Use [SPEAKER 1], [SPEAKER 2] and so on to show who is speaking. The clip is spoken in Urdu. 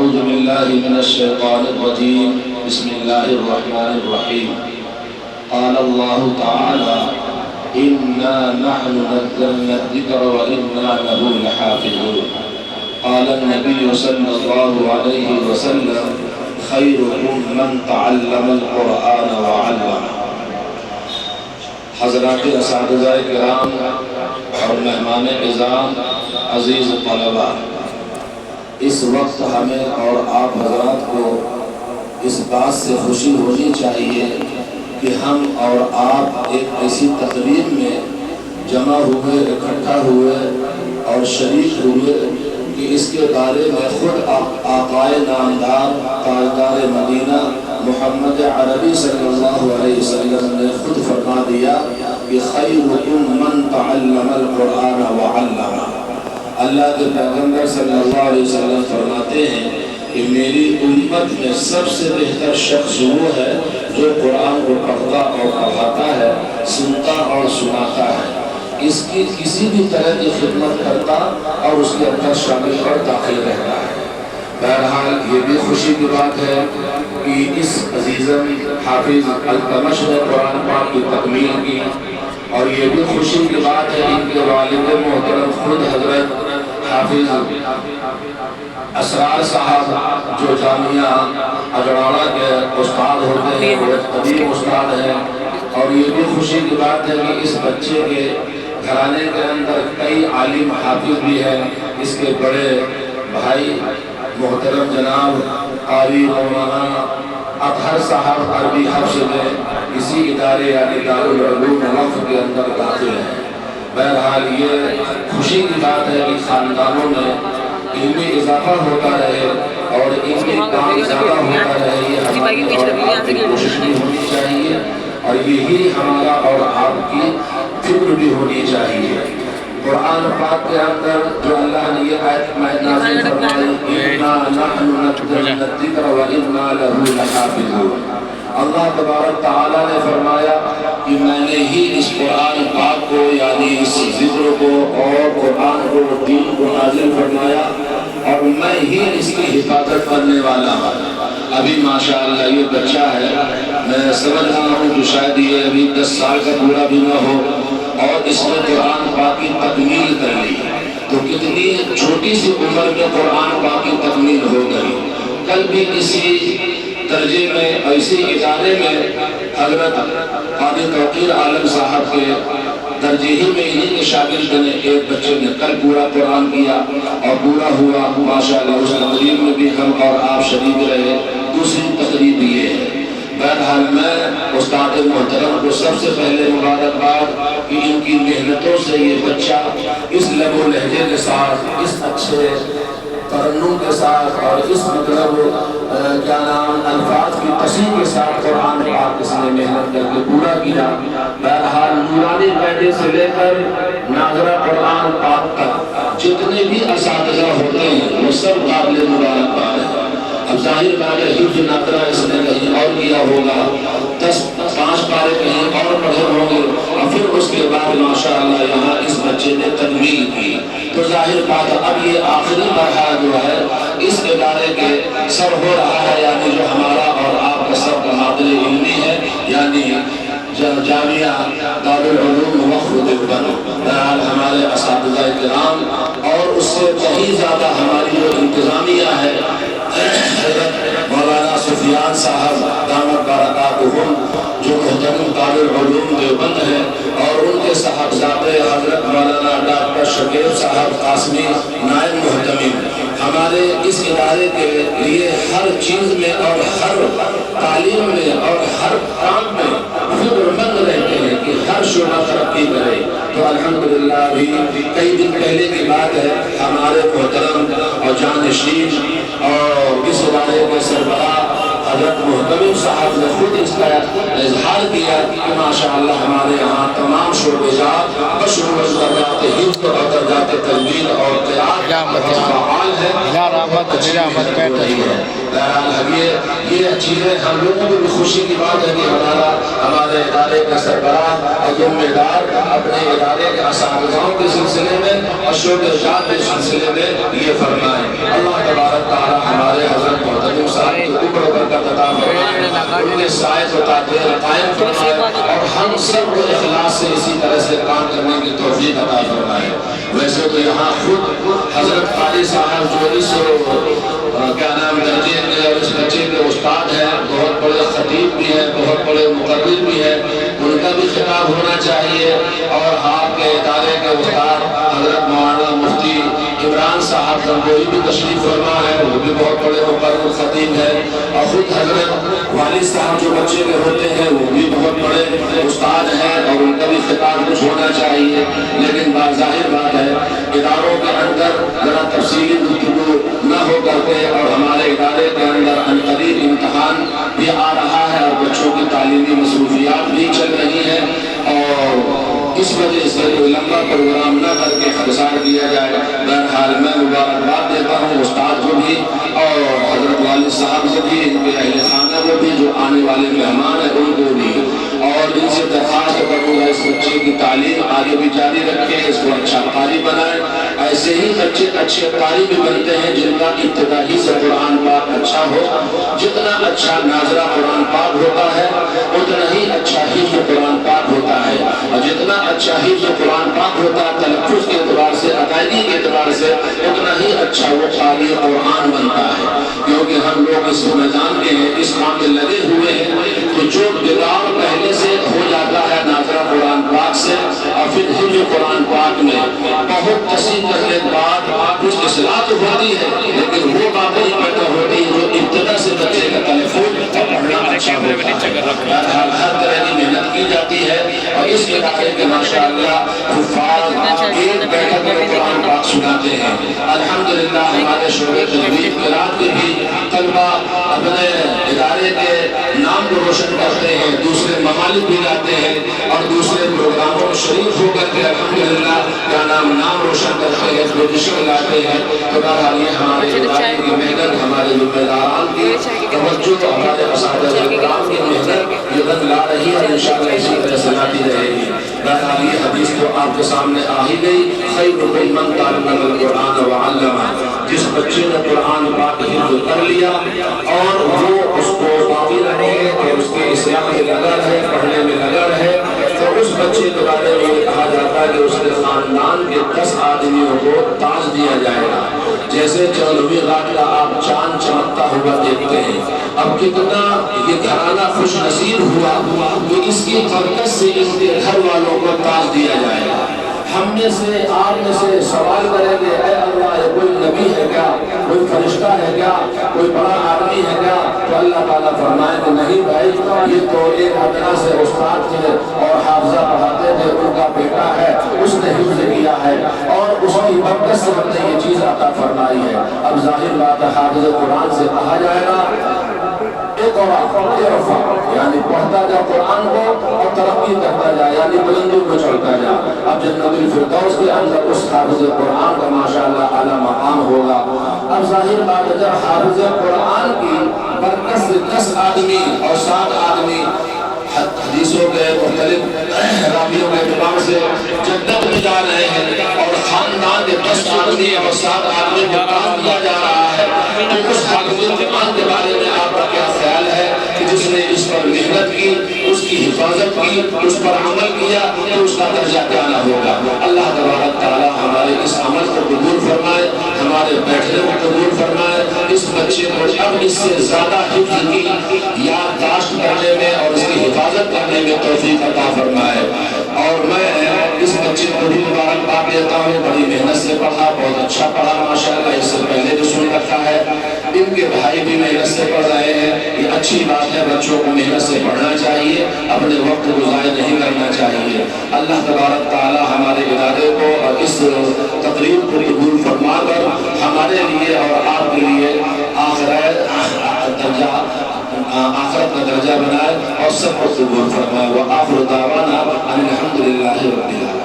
[SPEAKER 1] أعوذ بالله من الشيطان الرجيم بسم الله الرحمن الرحيم قال الله تعالى إنا نحن نزلنا الذكر وإنا له لحافظون قال النبي صلى الله عليه وسلم خيركم من تعلم القرآن وعلمه۔ حضرات اساتذہ کرام اور مہمان اعزام، عزیز طلباء، اس وقت ہمیں اور آپ حضرات کو اس بات سے خوشی ہونی چاہیے کہ ہم اور آپ ایک ایسی تقریب میں جمع ہوئے، اکٹھا ہوئے اور شریک ہوئے کہ اس کے بارے میں خود آقائے نامدار تاجدار مدینہ محمد عربی صلی اللہ علیہ وسلم نے خود فرما دیا کہ خیرکم من تعلم القرآن وعلمہ۔ اللہ کے پیغمبر صلی اللہ علیہ وسلم فرماتے ہیں کہ میری امت میں سب سے بہتر شخص وہ ہے جو قرآن کو پڑھتا اور پڑھاتا ہے، سنتا اور سناتا ہے، اس کی کسی بھی طرح کی خدمت کرتا اور اس کے اندر شامل اور داخل رہتا ہے۔ بہرحال یہ بھی خوشی کی بات ہے کہ اس عزیزم حافظ التمش نے قرآن پاک کی تکمیل کی، اور یہ بھی خوشی کی بات ہے ان کے والد محترم خود حضرت حافظ اسرار صاحب جو جامعہ اجڑاڑا کے استاد ہوتے ہیں، وہ قدیم استاد ہیں، اور یہ بھی خوشی کی بات ہے کہ اس بچے کے گھرانے کے اندر کئی عالم حافظ بھی ہیں۔ اس کے بڑے بھائی محترم جناب قاری مولانا اطہر صاحب عربی حفظ میں اسی ادارے یعنی دارالعلوم وقف کے اندر داخل ہیں۔ بہرحال یہ خوشی کی بات ہے کہ خاندانوں میں علمی اضافہ ہوتا رہے اور علمی کام زیادہ ہوتا رہے، یہ ہماری اور آپ کی کوشش بھی ہونی چاہیے، اور یہی ہمارا اور آپ کی فکر بھی ہونی چاہیے۔ قرآن پاک کے اندر جو اللہ نے یہ آیت نازل فرمائی اِنَّا نَحْنُ نَزَّلْنَا الذِّكْرَ وَإِنَّا لَهُ لَحَافِظُونَ، اللہ تبارک تعالیٰ نے فرمایا کہ میں نے ہی اس قرآن پاک کو یعنی اس ذکر کو اور قرآن کو دین کو نازل فرمایا، اور میں ہی اس کی حفاظت کرنے والا ہوں۔ ابھی ماشاءاللہ یہ بچہ ہے، میں سمجھ رہا ہوں کہ شاید یہ ابھی 10 سال کا پورا بھی نہ ہو، اور اس نے قرآن پاک کی تکمیل کر لی، تو کتنی چھوٹی سی عمر میں قرآن پاک کی تکمیل ہو گئی۔ کل بھی کسی درجے میں ایسی ادارے میں حضرت قاضی توقیر عالم صاحب کے درجے ہی میں انہیں کے شاگرد نے ایک بچے نے کل پورا قرآن کیا اور پورا ہوا ماشاءاللہ۔ اس تقریب میں بھی ہم اور آپ شریک رہے۔ دوسری تقریب یہ ہے۔ بہرحال میں استاد محترم کو سب سے پہلے مبارکباد کہ ان کی محنتوں سے یہ بچہ اس لب و لہجے کے ساتھ، اس اچھے ترنم کے ساتھ اور اس مطلب کیا نام الفاظ کی تصحیح کے ساتھ قرآن پاک اس نے محنت کر کے پورا کیا۔ بہرحال نورانی قاعدے سے لے کر ناظرہ قرآن پاک تک جتنے بھی اساتذہ ہوتے ہیں وہ سب قابل مبارکباد ہیں۔ اب ظاہر بات ہے حفظ ناظرہ اس نے کہیں اور کیا ہوگا، 5 پارے کہیں اور پڑھے ہوں گے، اور پھر اس کے بعد ماشاءاللہ یہاں اس بچے نے تکمیل کی، تو ظاہر بات اب یہ آخری مرحلہ جو ہے اس ادارے کے سر ہو رہا ہے، یعنی جو ہمارا اور آپ کا سب کا معادل علمی ہے، یعنی جامعہ دارالعلوم وقف دیوبند۔ بہرحال ہمارے اساتذہ کرام اور اس سے کہیں زیادہ ہماری جو انتظامیہ ہے، حضرت مولانا سفیان صاحب دامت برکاتہم جو محترم دارالعلوم دیوبند ہے، اور ان کے صاحبزادے حضرت مولانا ڈاکٹر شکیب صاحب قاسمی نائب محتمم، ہمارے اس ادارے کے لیے ہر چیز میں اور ہر تعلیم میں اور ہر کام میں فکر مند رہتے ہیں کہ ہر شعبہ ترقی کرے۔ تو الحمدللہ بھی کئی دن پہلے کی بات ہے، ہمارے محترم اور جانشین اور اس ادارے کے سربراہ حضرت محتمم صاحب نے خود اس کا اظہار کیا کہ ماشاءاللہ ہمارے یہاں تمام شعبے جات بشمول درجات حفظ اور درجات تجوید اور قراءت فعال ہے۔ یہ چیزیں ہم لوگوں کو بھی خوشی کی بات ہے کہ ہمارے ادارے کا سربراہ اور ذمہ دار اپنے ادارے کے اساتذاؤں کے سلسلے میں اور شعبے جات کے سلسلے میں یہ فرمائیں۔ اللہ تبارک تعالی ہمارے حضرت عطا فرمائے، ان کے سائے کو تاجر قائم فرمائے اور ہم سب کو اخلاص سے اسی طرح سے کام کرنے کی توفیق عطا فرمائے۔ ویسے تو یہاں خود حضرت قاری صاحب جو اس درجے کے اور اس بچے کے استاد ہیں، بہت بڑے خطیب بھی ہیں، بہت بڑے مقرر بھی ہیں، ان کا بھی خطاب ہونا چاہیے۔ اور آپ کے ادارے کے استاد حضرت مولانا مفتی عمران صاحب گنگوہی بھی تشریف فرما ہے، وہ بھی بہت بڑے مقرر خطیب ہیں، اور خود حضرت والد صاحب جو بچے کے ہوتے ہیں وہ بھی بہت بڑے استاد ہیں اور ان کا بھی خطاب کچھ ہونا چاہیے۔ لیکن ظاہر بات ہے اداروں کے اندر ذرا تفصیلی گفتگو نہ ہو کر کے، اور ہمارے ادارے کے اندر عنقریب امتحان بھی آ رہا ہے اور بچوں کی تعلیمی مصروفیات بھی چل رہی ہیں، اور اس وجہ سے کوئی لمبا پروگرام نہ کر کے خرسار کیا جائے۔ بہرحال میں مبارکباد دیتا ہوں استاد کو بھی اور حضرت والد صاحب کو بھی، ان کے اہل خانہ کو بھی، جو آنے والے مہمان ہیں ان کو بھی، اور ان سے درخواست کروں گا اس بچے کی تعلیم آگے بھی جاری رکھیں، اس کو اچھا قاری بنائیں۔ ایسے ہی بچے اچھے قاری بھی بنتے ہیں جن کا ابتدائی سے قرآن پاک اچھا ہو۔ جتنا اچھا ناظرہ قرآن پاک ہوتا ہے اتنا ہی اچھا حفظ قرآن پاک ہوتا ہے، اور جتنا اچھا حفظ قرآن پاک ہوتا ہے تلفظ کے اعتبار سے، ادائیگی کے اعتبار سے، اتنا ہی اچھا وہ قاری قرآن بنتا ہے۔ کیونکہ ہم لوگ اس میدان کے ہیں، اس کام میں لگے ہوئے ہیں، تو جو بگاڑ پہلے سے ہو جاتا ہے ناظرہ قرآن پاک سے اور پھر حفظ قرآن پاک میں بہت تصحیح کرنے کے بعد کچھ اصلاح تو ہوتی ہے، لیکن وہ باتیں پیدا ہوتی ہیں جو ابتدا سے بچے کا تلفظ پڑھنا اچھا ہوتا ہے۔ ہر طرح کی محنت کی جاتی ہے، اور اس ادارے کے ماشاءاللہ حفاظ ایک بیٹھک میں قرآن پاک سناتے ہیں۔ الحمدللہ ہمارے شعبے تجوید قرات کے بھی طلبہ اپنے ادارے کے نام کو روشن کرتے ہیں، دوسرے ممالک بھی جاتے ہیں اور دوسرے پروگراموں میں شریک ہو کر کے الحمدللہ کا نام روشن کرتے ہیں، پوزیشن لاتے ہیں۔ تو بہرحال یہ ہمارے ادارے کی محنت، ہمارے ذمہ داران کی توجہ، ہمارے اساتذہ کرام کی محنت یہ رنگ لا رہی ہے، انشاءاللہ اسی طرح سے لاتی رہے گی۔ بہرحال یہ حدیث تو آپ کے سامنے آ ہی گئی، خیرکم من تعلم القرآن وعلمہ، جس بچے نے قرآن پاک حفظ کر لیا اور وہ اس کو باقی رہے اور اس کے اصلاح میں لگا رہے، پڑھنے میں لگا رہے، تو اس بچے کے بارے میں یہ کہا جاتا ہے کہ اس کے خاندان کے 10 آدمیوں کو تاج دیا جائے گا۔ جیسے 14ویں رات کا آپ چاند چمکتا ہوا دیکھتے ہیں، اب کتنا یہ گھرانہ خوش نصیب ہوا کہ اس کی برکت سے اس کے گھر والوں کو تاج دیا جائے گا۔ ہم میں سے آپ میں سے سوال کریں گے، اے اللہ یہ کوئی نبی ہے کیا، کوئی فرشتہ ہے کیا، کوئی بڑا آدمی ہے کیا؟ تو اللہ تعالیٰ فرمائے کہ نہیں بھائی، یہ تو ایک ادنا سے استاد تھے اور حافظہ پڑھاتے تھے، ان کا بیٹا ہے، اس نے حفظ کیا ہے اور اس کی برکت سے ہم نے یہ چیز عطا فرمائی ہے۔ اب ظاہر بات ہے حافظ قرآن سے کہا جائے گا یعنی پڑھتا جا قرآن کو اور ترقی کرتا جا، یعنی بلندوں کو چڑھتا جا۔ اب جنت الفردوس کے اندر اس حافظ قرآن کا ماشاءاللہ اعلیٰ مقام ہوگا۔ اب ظاہر بات ہے جب حافظ قرآن کی برکت سے 10 آدمی اور 7 آدمی حدیثوں کے مختلف راویوں کے اعتبار سے جنت میں جا رہے ہیں اور خاندان کے 10 آدمی اور 7 آدمی کو کام دیا جا رہا ہے، تو اس حافظ قرآن کے بارے میں آپ کا کیا خیال ہے کہ جس نے اس پر محنت کی، اس کی حفاظت کی، اس پر عمل کیا، تو اس کا درجہ کیا نہ ہوگا؟ اللہ تبارک تعالیٰ ہمارے اس عمل کو قبول فرمائے، ہمارے بیٹھنے کو قبول فرمائے، اس بچے کو اب اس سے زیادہ حفظ کی یادداشت کرنے میں اور اس کی حفاظت کرنے میں توفیق عطا فرمائے۔ اور میں اس بچے کو بھی مبارکباد دیتا ہوں، بڑی محنت سے پڑھا، بہت اچھا پڑھا ماشاءاللہ، اس سے پہلے بھی سن رکھا ہے، ان کے بھائی بھی محنت سے پڑھ رہے ہیں، یہ اچھی بات ہے، بچوں کو محنت سے پڑھنا چاہیے، اپنے وقت کو ضائع نہیں کرنا چاہیے۔ اللہ تبارک تعالی ہمارے ادارے کو اور اس تقریب کو قبول فرما کر ہمارے لیے اور آپ کے لیے آخرت کا درجہ بنائے اور سب کو قبول فرمائے۔ وآخر دعوانا ان الحمدللہ رب العالمین۔